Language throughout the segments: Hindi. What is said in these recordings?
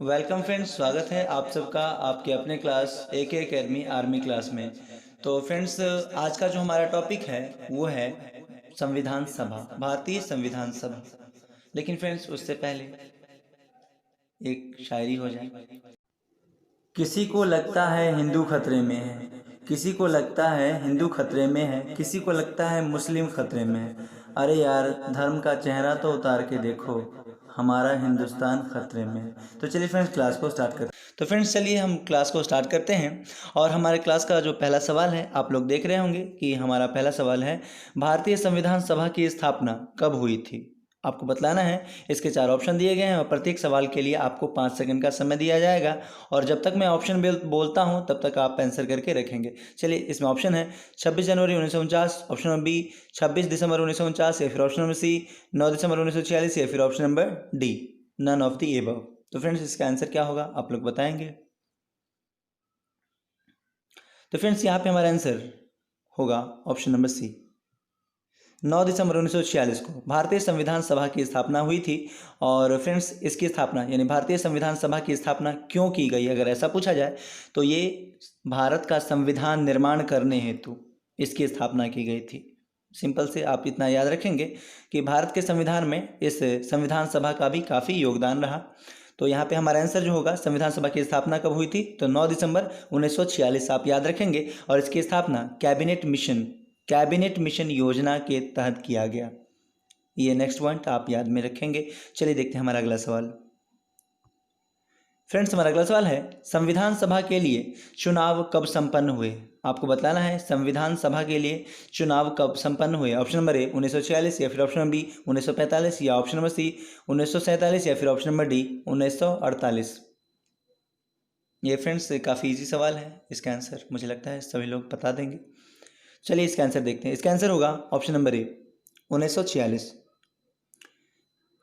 वेलकम फ्रेंड्स, स्वागत है आप सबका आपके अपने class AK academy army class में। तो फ्रेंड्स, आज का जो हमारा टॉपिक है वो है संविधान सभा, भारतीय संविधान सभा। लेकिन फ्रेंड्स, उससे पहले एक शायरी हो जाए। किसी को लगता है हिंदू खतरे में है, किसी को लगता है हिंदू खतरे में है, किसी को लगता है मुस्लिम खतरे में है। अरे यार, धर्म का चेहरा तो उतार के देखो, हमारा हिंदुस्तान खतरे में है। तो चलिए फ्रेंड्स, क्लास को स्टार्ट करते हैं। तो फ्रेंड्स, चलिए हम क्लास को स्टार्ट करते हैं। और हमारे क्लास का जो पहला सवाल है, आप लोग देख रहे होंगे कि हमारा पहला सवाल है, भारतीय संविधान सभा की स्थापना कब हुई थी? आपको बतलाना है। इसके 4 ऑप्शन दिए गए हैं और प्रत्येक सवाल के लिए आपको 5 सेकंड का समय दिया जाएगा। और जब तक मैं ऑप्शन बोलता हूं तब तक आप आंसर करके रखेंगे। चलिए, इसमें ऑप्शन है 26 जनवरी 1949, ऑप्शन नंबर बी 26 दिसंबर 1949, या फिर ऑप्शन नंबर सी 9 दिसंबर 1946, या फिर option number D none of the above. तो फ्रेंड्स, इसका आंसर क्या होगा आप लोग बताएंगे। तो फ्रेंड्स, यहाँ पे हमारा आंसर होगा ऑप्शन नंबर सी, 9 दिसंबर 1946 को भारतीय संविधान सभा की स्थापना हुई थी। और फ्रेंड्स, इसकी स्थापना यानी भारतीय संविधान सभा की स्थापना क्यों की गई, अगर ऐसा पूछा जाए तो ये भारत का संविधान निर्माण करने हेतु इसकी स्थापना की गई थी। सिंपल से आप इतना याद रखेंगे कि भारत के संविधान में इस संविधान सभा का भी काफ़ी योगदान रहा। तो यहाँ पे हमारा आंसर जो होगा, संविधान सभा की स्थापना कब हुई थी, तो 9 दिसंबर 1946 आप याद रखेंगे। और इसकी स्थापना कैबिनेट मिशन योजना के तहत किया गया। ये नेक्स्ट पॉइंट आप याद में रखेंगे। चलिए देखते हैं हमारा अगला सवाल। फ्रेंड्स, हमारा अगला सवाल है, संविधान सभा के लिए चुनाव कब संपन्न हुए? आपको बताना है संविधान सभा के लिए चुनाव कब संपन्न हुए। ऑप्शन नंबर ए 1946, या फिर ऑप्शन नंबर बी 1945, या ऑप्शन नंबर सी 1947, या फिर ऑप्शन नंबर डी 1948। ये फ्रेंड्स काफ़ी इजी सवाल है, इसका आंसर मुझे लगता है सभी लोग बता देंगे। चलिए इसका आंसर देखते हैं। इसका आंसर होगा ऑप्शन नंबर ए 1946।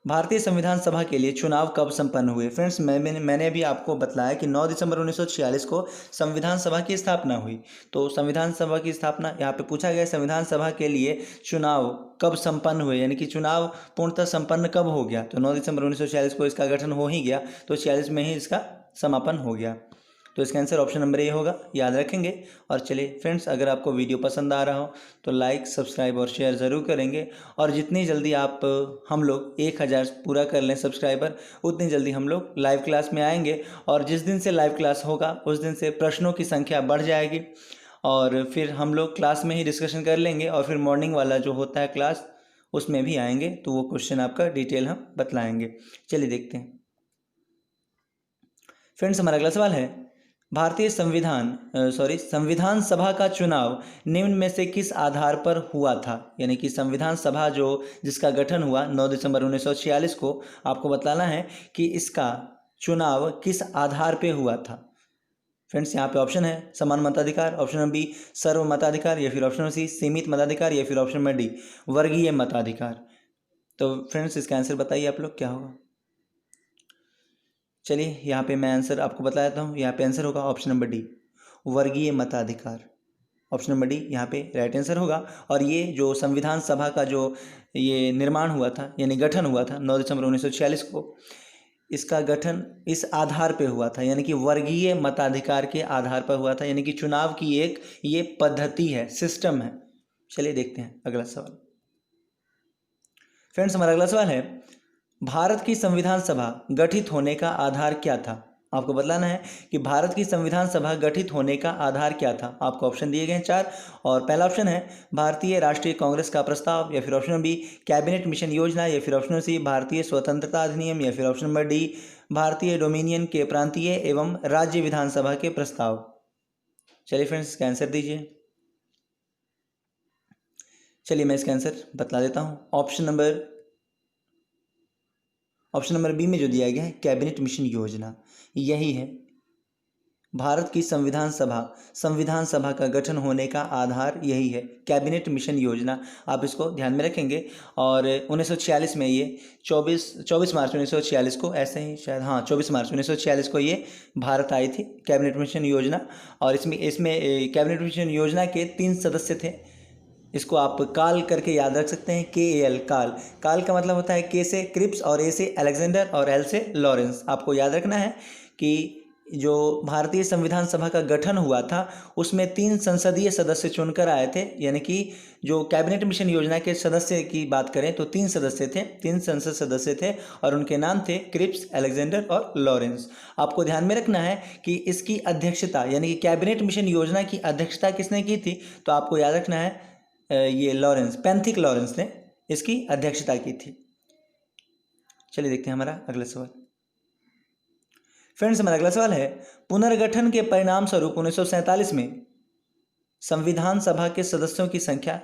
भारतीय संविधान सभा के लिए चुनाव कब संपन्न हुए? फ्रेंड्स, मैंने अभी आपको बताया कि 9 दिसंबर 1946 को संविधान सभा की स्थापना हुई। तो संविधान सभा की स्थापना यहाँ पे पूछा गया, संविधान सभा के लिए चुनाव कब संपन्न हुए, यानी कि चुनाव पूर्णतः संपन्न कब हो गया। तो 9 दिसंबर 1946 को इसका गठन हो ही गया, तो 46 में ही इसका समापन हो गया। तो इसका आंसर ऑप्शन नंबर ए होगा, याद रखेंगे। और चलिए फ्रेंड्स, अगर आपको वीडियो पसंद आ रहा हो तो लाइक, सब्सक्राइब और शेयर ज़रूर करेंगे। और जितनी जल्दी हम लोग 1000 पूरा कर लें सब्सक्राइबर, उतनी जल्दी हम लोग लाइव क्लास में आएंगे। और जिस दिन से लाइव क्लास होगा उस दिन से प्रश्नों की संख्या बढ़ जाएगी, और फिर हम लोग क्लास में ही डिस्कशन कर लेंगे। और फिर मॉर्निंग वाला जो होता है क्लास, उसमें भी आएंगे, तो वो क्वेश्चन आपका डिटेल हम बतलाएंगे। चलिए देखते हैं फ्रेंड्स, हमारा अगला सवाल है, भारतीय संविधान सभा का चुनाव निम्न में से किस आधार पर हुआ था? यानी कि संविधान सभा जिसका गठन हुआ 9 दिसंबर 1946 को, आपको बताना है कि इसका चुनाव किस आधार पे हुआ था। फ्रेंड्स, यहाँ पे ऑप्शन है समान मताधिकार, ऑप्शन नंबर बी सर्व मताधिकार, या फिर ऑप्शन नंबर सी सीमित मताधिकार, या फिर ऑप्शन नंबर डी वर्गीय मताधिकार। तो फ्रेंड्स, इसका आंसर बताइए आप लोग क्या होगा। चलिए यहाँ पे मैं आंसर आपको बता देता हूँ। यहाँ पे आंसर होगा ऑप्शन नंबर डी वर्गीय मताधिकार। ऑप्शन नंबर डी यहाँ पे राइट आंसर होगा। और ये जो संविधान सभा का ये निर्माण हुआ था, यानी गठन हुआ था 9 दिसंबर 1946 को, इसका गठन इस आधार पे हुआ था, यानी कि वर्गीय मताधिकार के आधार पर हुआ था। यानी कि चुनाव की ये पद्धति है, सिस्टम है। चलिए देखते हैं अगला सवाल। फ्रेंड्स, हमारा अगला सवाल है, भारत की संविधान सभा गठित होने का आधार क्या था? आपको बतलाना है कि भारत की संविधान सभा गठित होने का आधार क्या था। आपको ऑप्शन दिए गए हैं 4, और पहला ऑप्शन है भारतीय राष्ट्रीय कांग्रेस का प्रस्ताव, या फिर option number B cabinet mission योजना, या फिर ऑप्शन सी भारतीय स्वतंत्रता अधिनियम, या फिर ऑप्शन नंबर डी भारतीय डोमिनियन के प्रांतीय एवं राज्य विधानसभा के प्रस्ताव। चलिए फ्रेंड्स, इसका आंसर दीजिए। चलिए मैं इसका आंसर बतला देता हूँ। ऑप्शन नंबर बी में जो दिया गया है कैबिनेट मिशन योजना, यही है भारत की संविधान सभा का गठन होने का आधार, यही है कैबिनेट मिशन योजना। आप इसको ध्यान में रखेंगे। और 1946 में ये 24 मार्च 1946 को, ऐसे ही शायद, हाँ 24 मार्च 1946 को ये भारत आई थी कैबिनेट मिशन योजना। और इसमें कैबिनेट मिशन योजना के 3 सदस्य थे। इसको आप काल करके याद रख सकते हैं, KAL काल। काल का मतलब होता है के से क्रिप्स और ए से अलेक्जेंडर और एल से लॉरेंस। आपको याद रखना है कि जो भारतीय संविधान सभा का गठन हुआ था उसमें 3 संसदीय सदस्य चुनकर आए थे, यानी कि जो कैबिनेट मिशन योजना के सदस्य की बात करें तो 3 सदस्य थे, 3 संसद सदस्य थे और उनके नाम थे क्रिप्स, अलेक्जेंडर और लॉरेंस। आपको ध्यान में रखना है कि इसकी अध्यक्षता यानी कि कैबिनेट मिशन योजना की अध्यक्षता किसने की थी, तो आपको याद रखना है ये लॉरेंस, पैंथिक लॉरेंस ने इसकी अध्यक्षता की थी। चलिए देखते हैं हमारा अगला सवाल। फ्रेंड्स, हमारा अगला सवाल है, पुनर्गठन के परिणाम स्वरूप 1947 में संविधान सभा के सदस्यों की संख्या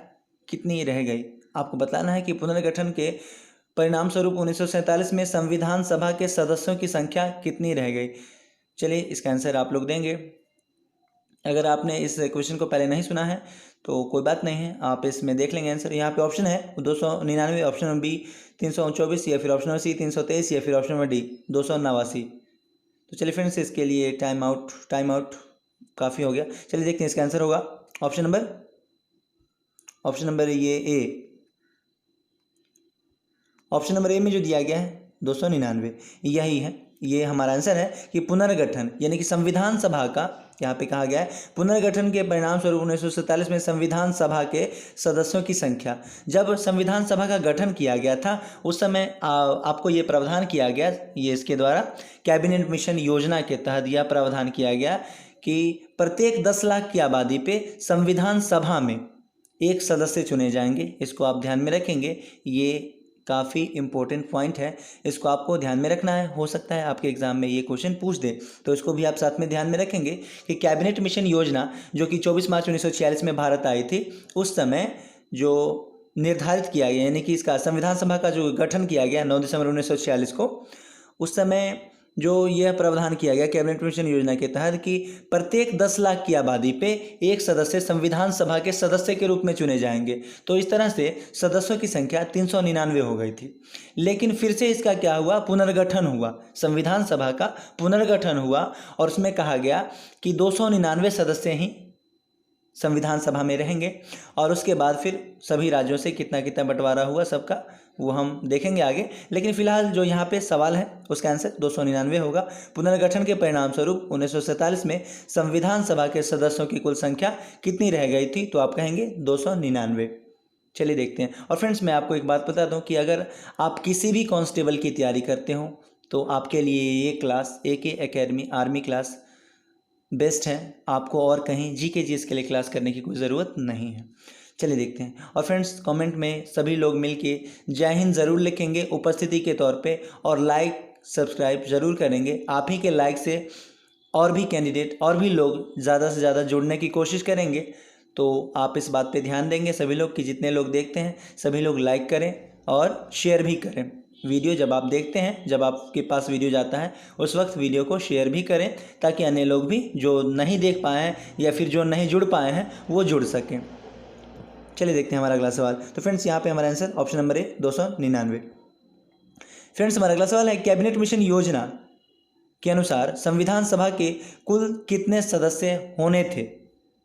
कितनी रह गई। आपको बताना है कि पुनर्गठन के परिणाम स्वरूप 1947 में संविधान सभा के सदस्यों की संख्या कितनी रह गई। चलिए इसका आंसर आप लोग देंगे। अगर आपने इस क्वेश्चन को पहले नहीं सुना है तो कोई बात नहीं है, आप इसमें देख लेंगे आंसर। यहाँ पे ऑप्शन है 299, ऑप्शन नंबर बी 324, या फिर ऑप्शन नंबर सी 323, या फिर ऑप्शन नंबर डी 289। तो चलिए फ्रेंड्स, इसके लिए टाइम आउट काफ़ी हो गया। चलिए देखते हैं इसका आंसर होगा ऑप्शन नंबर ये ए। ऑप्शन नंबर ए में जो दिया गया है 299 यही है, ये हमारा आंसर है कि पुनर्गठन यानी कि संविधान सभा का, यहाँ पे कहा गया है पुनर्गठन के परिणाम स्वरूप 1947 में संविधान सभा के सदस्यों की संख्या। जब संविधान सभा का गठन किया गया था उस समय आपको ये प्रावधान किया गया, ये इसके द्वारा कैबिनेट मिशन योजना के तहत यह प्रावधान किया गया कि प्रत्येक 10 लाख की आबादी पे संविधान सभा में एक सदस्य चुने जाएंगे। इसको आप ध्यान में रखेंगे, ये काफ़ी इंपॉर्टेंट पॉइंट है, इसको आपको ध्यान में रखना है। हो सकता है आपके एग्जाम में ये क्वेश्चन पूछ दे, तो इसको भी आप साथ में ध्यान में रखेंगे कि कैबिनेट मिशन योजना जो कि 24 मार्च 1946 में भारत आई थी, उस समय जो निर्धारित किया गया यानी कि इसका संविधान सभा का जो गठन किया गया 9 दिसंबर 1946 को, उस समय जो यह प्रावधान किया गया कैबिनेट मिशन योजना के तहत कि प्रत्येक 10 लाख की आबादी पे एक सदस्य संविधान सभा के सदस्य के रूप में चुने जाएंगे। तो इस तरह से सदस्यों की संख्या 399 हो गई थी। लेकिन फिर से इसका क्या हुआ, पुनर्गठन हुआ, संविधान सभा का पुनर्गठन हुआ और उसमें कहा गया कि 299 सदस्य ही संविधान सभा में रहेंगे। और उसके बाद फिर सभी राज्यों से कितना कितना बंटवारा हुआ सबका, वो हम देखेंगे आगे। लेकिन फिलहाल जो यहाँ पे सवाल है उसका आंसर 299 होगा। पुनर्गठन के परिणाम स्वरूप 1947 में संविधान सभा के सदस्यों की कुल संख्या कितनी रह गई थी, तो आप कहेंगे 299। चलिए देखते हैं। और फ्रेंड्स, मैं आपको एक बात बता दूं कि अगर आप किसी भी कांस्टेबल की तैयारी करते हो तो आपके लिए ये class AK academy army class best है। आपको और कहीं GK GS के लिए क्लास करने की कोई ज़रूरत नहीं है। चलिए देखते हैं। और फ्रेंड्स, कमेंट में सभी लोग मिलके जय हिंद ज़रूर लिखेंगे उपस्थिति के तौर पे, और लाइक सब्सक्राइब ज़रूर करेंगे। आप ही के लाइक से और भी कैंडिडेट और भी लोग ज़्यादा से ज़्यादा जुड़ने की कोशिश करेंगे। तो आप इस बात पे ध्यान देंगे सभी लोग कि जितने लोग देखते हैं सभी लोग लाइक करें और शेयर भी करें। वीडियो जब आप देखते हैं, जब आपके पास वीडियो जाता है उस वक्त वीडियो को शेयर भी करें, ताकि अन्य लोग भी जो नहीं देख पाए हैं या फिर जो नहीं जुड़ पाए हैं वो जुड़ सकें। चलिए देखते हैं हमारा अगला सवाल। तो फ्रेंड्स, यहाँ पे हमारा आंसर ऑप्शन नंबर ए 299। फ्रेंड्स, हमारा अगला सवाल है, कैबिनेट मिशन योजना के अनुसार संविधान सभा के कुल कितने सदस्य होने थे।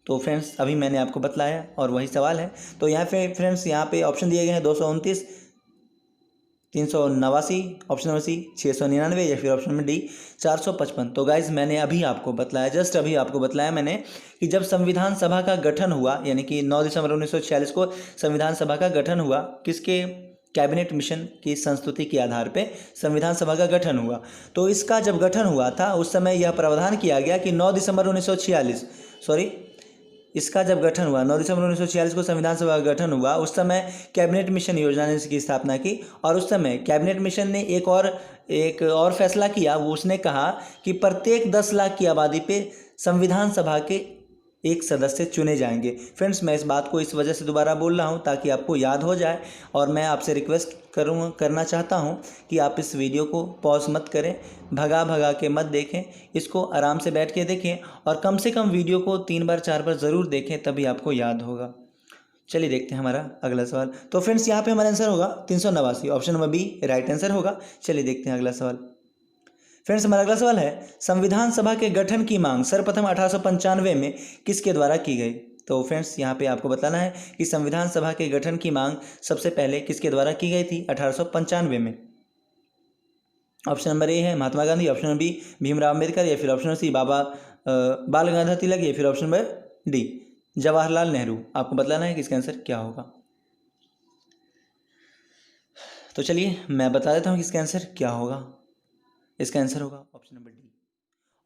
तो फ्रेंड्स, अभी मैंने आपको बतलाया और वही सवाल है। तो यहाँ पे फ्रेंड्स, यहाँ पे ऑप्शन दिए गए हैं 229, 389, ऑप्शन नंबर सी 699, या फिर ऑप्शन नंबर डी 455। तो गाइज, मैंने अभी आपको बतलाया, जस्ट अभी आपको बतलाया मैंने कि जब संविधान सभा का गठन हुआ, यानी कि 9 दिसंबर 1946 को संविधान सभा का गठन हुआ, किसके, कैबिनेट मिशन की संस्तुति के आधार पे संविधान सभा का गठन हुआ। तो इसका जब गठन हुआ था उस समय यह प्रावधान किया गया कि 9 दिसंबर 1946 इसका जब गठन हुआ 9 दिसंबर 1946 को संविधान सभा का गठन हुआ, उस समय कैबिनेट मिशन योजना ने इसकी स्थापना की। और उस समय कैबिनेट मिशन ने एक और फैसला किया। वो उसने कहा कि प्रत्येक 10 लाख की आबादी पे संविधान सभा के एक सदस्य चुने जाएंगे। फ्रेंड्स, मैं इस बात को इस वजह से दोबारा बोल रहा हूँ ताकि आपको याद हो जाए, और मैं आपसे रिक्वेस्ट करना चाहता हूँ कि आप इस वीडियो को पॉज मत करें, भगा के मत देखें, इसको आराम से बैठ के देखें और कम से कम वीडियो को 3 बार 4 बार ज़रूर देखें, तभी आपको याद होगा। चलिए देखते हैं हमारा अगला सवाल। तो फ्रेंड्स, यहाँ पे हमारा आंसर होगा 389, option number B right answer होगा। चलिए देखते हैं अगला सवाल। फ्रेंड्स, हमारा अगला सवाल है, संविधान सभा के गठन की मांग सर्वप्रथम 1895 में किसके द्वारा की गई। तो फ्रेंड्स यहाँ पे आपको बताना है कि संविधान सभा के गठन की मांग सबसे पहले किसके द्वारा की गई थी 1895 में। ऑप्शन नंबर ए है Mahatma Gandhi, option number B Bhimrao Ambedkar, या फिर ऑप्शन नंबर सी बाल गंगाधर तिलक, या फिर option number D Jawaharlal Nehru. आपको बताना है कि इसका आंसर क्या होगा। तो चलिए मैं बता देता हूँ कि इसका आंसर क्या होगा। इसका आंसर होगा option number D.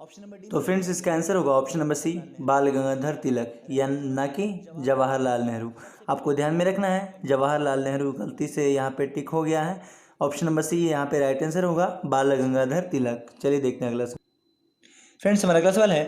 Option number D. तो फ्रेंड्स इसका आंसर होगा ऑप्शन नंबर सी बाल गंगाधर तिलक, या ना कि जवाहरलाल नेहरू। आपको ध्यान में रखना है जवाहरलाल नेहरू गलती से यहाँ पे टिक हो गया है। ऑप्शन नंबर सी यहाँ पे राइट आंसर होगा बाल गंगाधर तिलक। चलिए देखते हैं अगला सवाल। फ्रेंड्स हमारा अगला सवाल है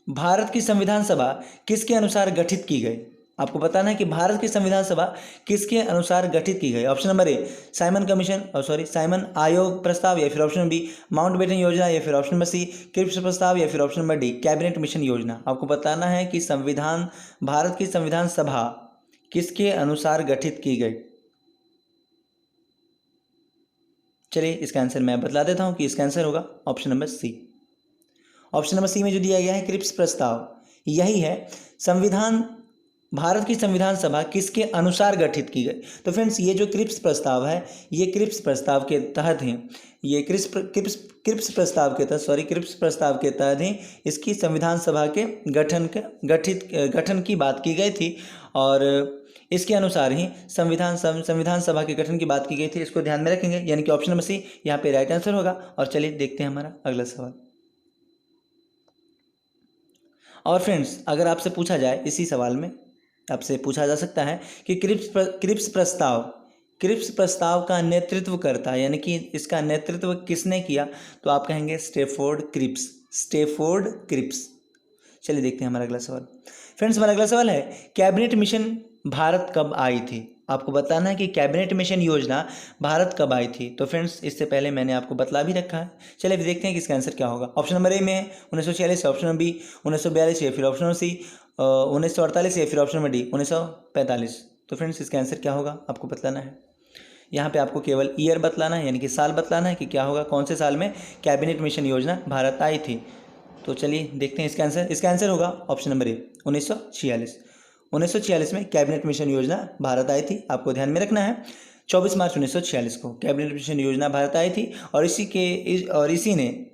भारत की संविधान सभा किसके अनुसार गठित की गई। आपको बताना है कि भारत की संविधान सभा किसके अनुसार गठित की गई। ऑप्शन नंबर ए साइमन आयोग प्रस्ताव, या फिर ऑप्शन नंबर बी माउंटबेटन योजना, या फिर ऑप्शन नंबर सी क्रिप्स प्रस्ताव, या फिर option number D cabinet mission योजना। आपको बताना है कि भारत की संविधान सभा किसके अनुसार गठित की गई। चलिए इसका आंसर मैं बतला देता हूं कि इसका आंसर होगा option number C. Option number C में जो दिया गया है क्रिप्स प्रस्ताव, यही है भारत की संविधान सभा किसके अनुसार गठित की गई। तो फ्रेंड्स ये जो क्रिप्स प्रस्ताव है, ये क्रिप्स प्रस्ताव के तहत है, ये क्रिप्स प्रस्ताव के तहत ही इसकी संविधान सभा के गठन की बात की गई थी, और इसके अनुसार ही संविधान सभा के गठन की बात की गई थी। इसको ध्यान में रखेंगे, यानी कि ऑप्शन नंबर सी यहाँ पे राइट आंसर होगा। और चलिए देखते हैं हमारा अगला सवाल। और फ्रेंड्स अगर आपसे पूछा जाए, इसी सवाल में आपसे पूछा जा सकता है कि क्रिप्स प्रस्ताव का नेतृत्व करता, यानी कि इसका नेतृत्व किसने किया, तो आप कहेंगे स्टैफोर्ड क्रिप्स। चलिए देखते हैं हमारा अगला सवाल। फ्रेंड्स हमारा अगला सवाल है कैबिनेट मिशन भारत कब आई थी। आपको बताना है कि कैबिनेट मिशन योजना भारत कब आई थी। तो फ्रेंड्स इससे पहले मैंने आपको बतला भी रखा है। चलिए फिर देखते हैं कि इसका आंसर क्या होगा। ऑप्शन नंबर ए में 1946, ऑप्शन नंबर बी 1942, या फिर ऑप्शन नंबर सी 1948, या फिर ऑप्शन नंबर डी 1945। तो फ्रेंड्स इसका आंसर क्या होगा आपको बतलाना है। यहाँ पे आपको केवल ईयर बतलाना है, यानी कि साल बतलाना है कि क्या होगा, कौन से साल में कैबिनेट मिशन योजना भारत आई थी। तो चलिए देखते हैं इसका आंसर। इसका आंसर होगा ऑप्शन नंबर ए 1946 में कैबिनेट मिशन योजना भारत आई थी। आपको ध्यान में रखना है 24 मार्च 1946 को कैबिनेट मिशन योजना भारत आई थी, और इसी ने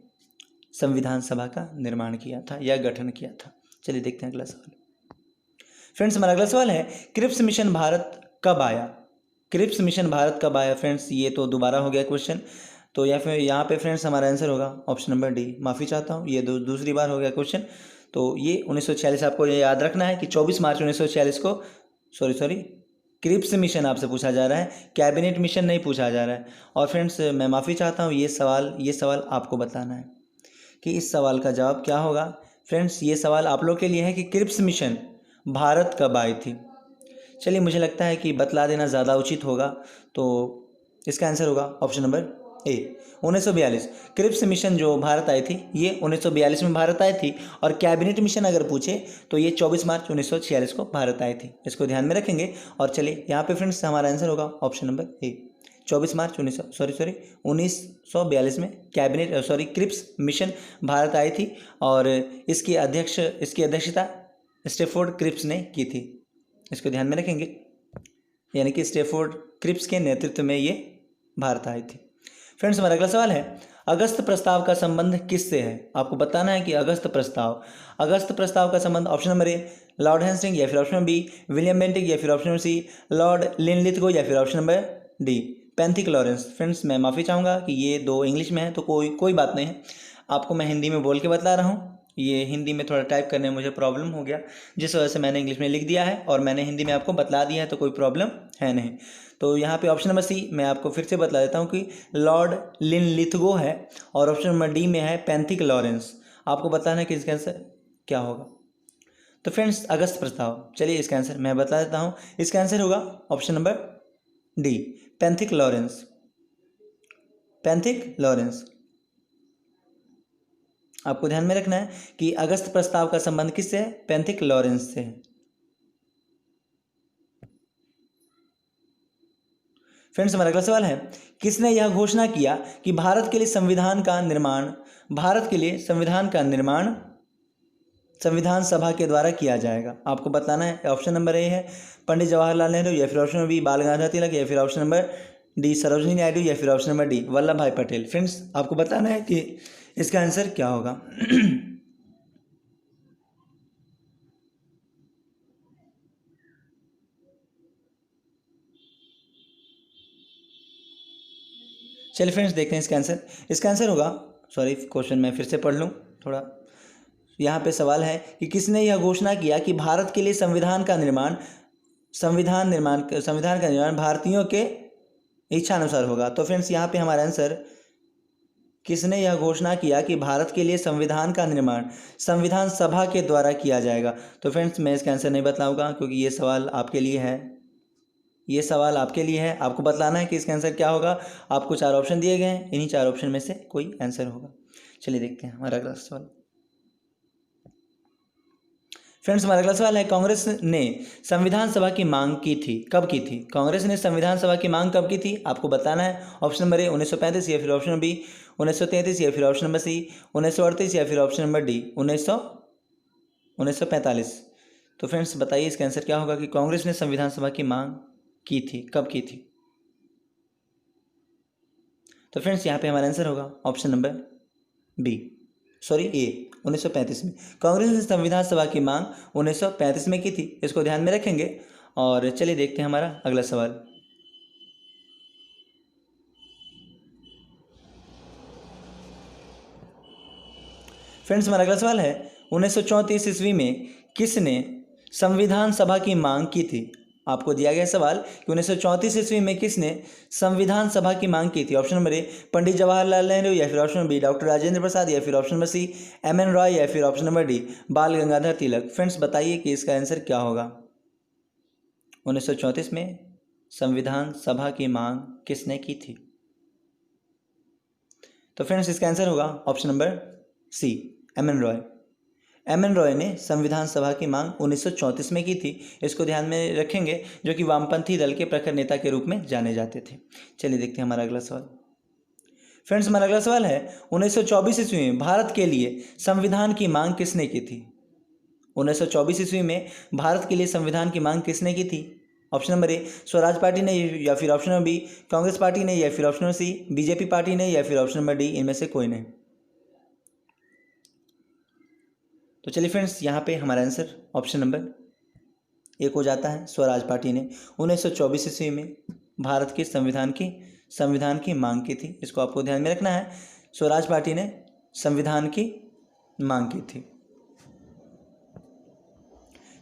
संविधान सभा का निर्माण किया था या गठन किया था। चलिए देखते हैं अगला सवाल। फ्रेंड्स हमारा अगला सवाल है क्रिप्स मिशन भारत कब आया। फ्रेंड्स ये तो दोबारा हो गया क्वेश्चन, तो या फिर यहाँ पे फ्रेंड्स हमारा आंसर होगा ऑप्शन नंबर डी। माफ़ी चाहता हूँ, ये दूसरी बार हो गया क्वेश्चन। तो ये 1946, आपको ये याद रखना है कि 24 मार्च 1946 को क्रिप्स मिशन आपसे पूछा जा रहा है, कैबिनेट मिशन नहीं पूछा जा रहा है। और फ्रेंड्स मैं माफ़ी चाहता हूँ, ये सवाल आपको बताना है कि इस सवाल का जवाब क्या होगा। फ्रेंड्स ये सवाल आप लोग के लिए है कि क्रिप्स मिशन भारत कब आई थी। चलिए मुझे लगता है कि बतला देना ज़्यादा उचित होगा, तो इसका आंसर होगा option number A 1942। Cripps mission जो भारत आई थी ये 1942 में भारत आई थी, और कैबिनेट मिशन अगर पूछे तो ये 24 मार्च 1946 को भारत आई थी। इसको ध्यान में रखेंगे। और चलिए यहाँ पे फ्रेंड्स हमारा आंसर होगा ऑप्शन नंबर ए 24 मार्च 1942 में क्रिप्स मिशन भारत आई थी, और इसकी अध्यक्षता स्टैफोर्ड क्रिप्स ने की थी। इसको ध्यान में रखेंगे, यानी कि स्टैफोर्ड क्रिप्स के नेतृत्व में ये भारत आई थी। फ्रेंड्स हमारा अगला सवाल है अगस्त प्रस्ताव का संबंध किससे है। आपको बताना है कि अगस्त प्रस्ताव का संबंध option number A lord Hasting, या फिर option number B William Bentinck, या फिर option number C lord Linlithgow, या फिर option number D Pethick Lawrence. Friends मैं माफ़ी चाहूँगा कि ये दो इंग्लिश में है, तो कोई बात नहीं है, आपको मैं हिंदी में बोल के बतला रहा हूँ। ये हिंदी में थोड़ा टाइप करने में मुझे प्रॉब्लम हो गया, जिस वजह से मैंने इंग्लिश में लिख दिया है, और मैंने हिंदी में आपको बतला दिया है, तो कोई प्रॉब्लम है नहीं। तो यहाँ पे ऑप्शन नंबर सी मैं आपको फिर से बतला देता हूँ कि लॉर्ड लिनलिथगो है, और ऑप्शन नंबर डी में है पैंथिक लॉरेंस। आपको बताना है कि इसका आंसर क्या होगा। तो फ्रेंड्स अगस्त प्रस्ताव, चलिए इसका आंसर मैं बता देता हूँ। इसका आंसर होगा option number D Pethick Lawrence. आपको ध्यान में रखना है कि अगस्त प्रस्ताव का संबंध किससे है, पैंथिक लॉरेंस से है। फ्रेंड्स हमारा अगला सवाल है किसने यह घोषणा किया कि भारत के लिए संविधान का निर्माण संविधान सभा के द्वारा किया जाएगा? आपको बताना है। ऑप्शन नंबर ए है पंडित जवाहरलाल नेहरू, या फिर ऑप्शन नंबर बी बाल गंगाधर तिलक, या फिर option number D Sarojini Naidu, या फिर ऑप्शन नंबर डी वल्लभ भाई पटेल। फ्रेंड्स आपको बताना है कि इसका आंसर क्या होगा। चलिए फ्रेंड्स देखते हैं इसका आंसर। इसका आंसर होगा, सॉरी क्वेश्चन मैं फिर से पढ़ लूँ थोड़ा। यहाँ पे सवाल है कि किसने यह घोषणा किया कि भारत के लिए संविधान का निर्माण भारतीयों के इच्छानुसार होगा? तो फ्रेंड्स यहाँ पे हमारा आंसर, किसने यह घोषणा किया कि भारत के लिए संविधान का निर्माण संविधान सभा के द्वारा किया जाएगा? तो फ्रेंड्स मैं इसका आंसर नहीं बताऊंगा क्योंकि ये सवाल आपके लिए है, ये सवाल आपके लिए है। आपको बतलाना है कि इसका आंसर क्या होगा। आपको 4 ऑप्शन दिए गए हैं, इन्हीं 4 ऑप्शन में से कोई आंसर होगा। चलिए देखते हैं हमारा अगला सवाल। फ्रेंड्स हमारा अगला सवाल है, कांग्रेस ने संविधान सभा की मांग की थी, कब की थी? कांग्रेस ने संविधान सभा की मांग कब की थी? आपको बताना है। ऑप्शन नंबर ए 1935, या फिर ऑप्शन नंबर बी 1933, या फिर ऑप्शन नंबर सी 1938, या फिर ऑप्शन नंबर डी 1945। तो फ्रेंड्स बताइए इसका आंसर क्या होगा कि कांग्रेस ने संविधान सभा की मांग की थी, कब की थी? तो फ्रेंड्स यहाँ पे हमारा आंसर होगा ऑप्शन नंबर बी, सॉरी ए 1935 में। कांग्रेस ने संविधान सभा की मांग 1935 में की थी, इसको ध्यान में रखेंगे। और चलिए देखते हैं हमारा अगला सवाल। फ्रेंड्स हमारा अगला सवाल है, 1934 ईस्वी में किसने संविधान सभा की मांग की थी? आपको दिया गया सवाल कि 1934 ईस्वी में किसने संविधान सभा की मांग की थी? Option number A Pandit Jawaharlal Nehru, या फिर option number B doctor Rajendra Prasad, या फिर option number C M N. Roy, या फिर ऑप्शन नंबर डी बाल गंगाधर तिलक। फ्रेंड्स बताइए कि इसका आंसर क्या होगा। 1934 में संविधान सभा की मांग किसने की थी? तो फ्रेंड्स इसका आंसर होगा option number C M N. Roy. M N. Roy ने संविधान सभा की मांग 1934 में की थी, इसको ध्यान में रखेंगे, जो कि वामपंथी दल के प्रखर नेता के रूप में जाने जाते थे। चलिए देखते हैं हमारा अगला सवाल। फ्रेंड्स हमारा अगला सवाल है, 1924 ईस्वी में भारत के लिए संविधान की मांग किसने की थी? 1924 ईस्वी में भारत के लिए संविधान की मांग किसने की थी? Option number A Swaraj party ने, या फिर option number B Congress party ने, या फिर option number C BJP party ने, या फिर ऑप्शन नंबर डी इनमें से कोई नहीं। तो चलिए फ्रेंड्स यहाँ पे हमारा आंसर ऑप्शन नंबर एक हो जाता है। स्वराज पार्टी ने 1924 ईस्वी में भारत के संविधान की मांग की थी, इसको आपको ध्यान में रखना है। स्वराज पार्टी ने संविधान की मांग की थी।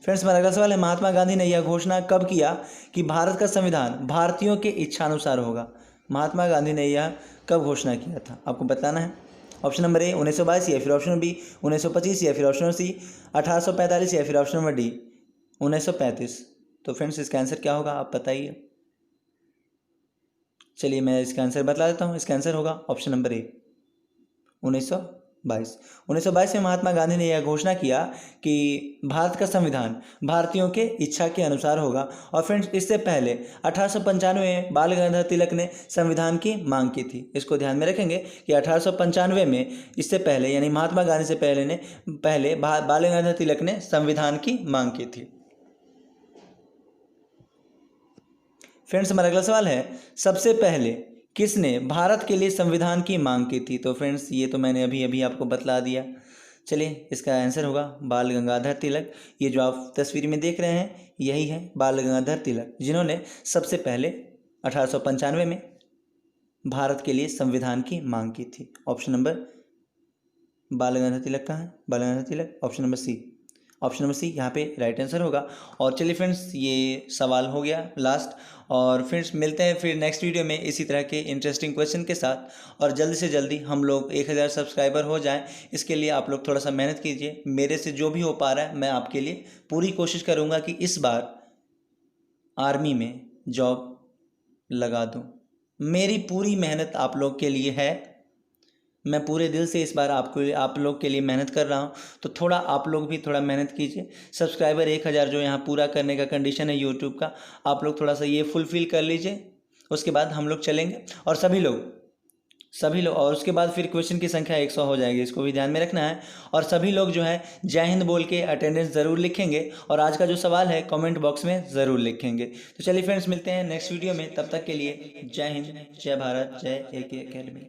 फ्रेंड्स हमारा अगला सवाल है, महात्मा गांधी ने यह घोषणा कब किया कि भारत का संविधान भारतीयों के इच्छानुसार होगा? महात्मा गांधी ने यह कब घोषणा किया था? आपको बताना है। ऑप्शन नंबर ए 1922, या फिर ऑप्शन नंबर बी 1925, या फिर ऑप्शन नंबर सी 1845, या फिर ऑप्शन नंबर डी 1935। तो फ्रेंड्स इसका आंसर क्या होगा, आप बताइए। चलिए मैं इसका आंसर बता देता हूँ। इसका आंसर होगा ऑप्शन नंबर ए 1922 में महात्मा गांधी ने यह घोषणा किया कि भारत का संविधान भारतीयों के इच्छा के अनुसार होगा। और फ्रेंड्स इससे पहले 1895 में बाल गंगाधर तिलक ने संविधान की मांग की थी, इसको ध्यान में रखेंगे कि 1895 में, इससे पहले यानी महात्मा गांधी से पहले बाल गंगाधर तिलक ने संविधान की मांग की थी। फ्रेंड्स हमारा अगला सवाल है, सबसे पहले किसने भारत के लिए संविधान की मांग की थी? तो फ्रेंड्स ये तो मैंने अभी आपको बतला दिया। चलिए इसका आंसर होगा बाल गंगाधर तिलक। ये जो आप तस्वीर में देख रहे हैं यही है बाल गंगाधर तिलक, जिन्होंने सबसे पहले 1895 में भारत के लिए संविधान की मांग की थी। ऑप्शन नंबर बाल गंगाधर तिलक कहाँ है? बाल गंगाधर तिलक ऑप्शन नंबर सी यहाँ पे राइट आंसर होगा। और चलिए फ्रेंड्स ये सवाल हो गया लास्ट। और फ्रेंड्स मिलते हैं फिर नेक्स्ट वीडियो में इसी तरह के इंटरेस्टिंग क्वेश्चन के साथ। और जल्दी से जल्दी हम लोग 1000 सब्सक्राइबर हो जाएं, इसके लिए आप लोग थोड़ा सा मेहनत कीजिए। मेरे से जो भी हो पा रहा है मैं आपके लिए पूरी कोशिश करूँगा कि इस बार आर्मी में जॉब लगा दूँ। मेरी पूरी मेहनत आप लोग के लिए है। मैं पूरे दिल से इस बार आप लोग के लिए मेहनत कर रहा हूँ, तो थोड़ा आप लोग भी थोड़ा मेहनत कीजिए। सब्सक्राइबर 1000 जो यहाँ पूरा करने का कंडीशन है यूट्यूब का, आप लोग थोड़ा सा ये फुलफ़िल कर लीजिए, उसके बाद हम लोग चलेंगे। और सभी लोग सभी लोग, और उसके बाद फिर क्वेश्चन की संख्या 100 हो जाएगी, इसको भी ध्यान में रखना है। और सभी लोग जो है जय हिंद बोल के अटेंडेंस ज़रूर लिखेंगे, और आज का जो सवाल है कमेंट बॉक्स में ज़रूर लिखेंगे। तो चलिए फ्रेंड्स, मिलते हैं नेक्स्ट वीडियो में, तब तक के लिए जय हिंद, जय भारत, जय AK अकेडमी।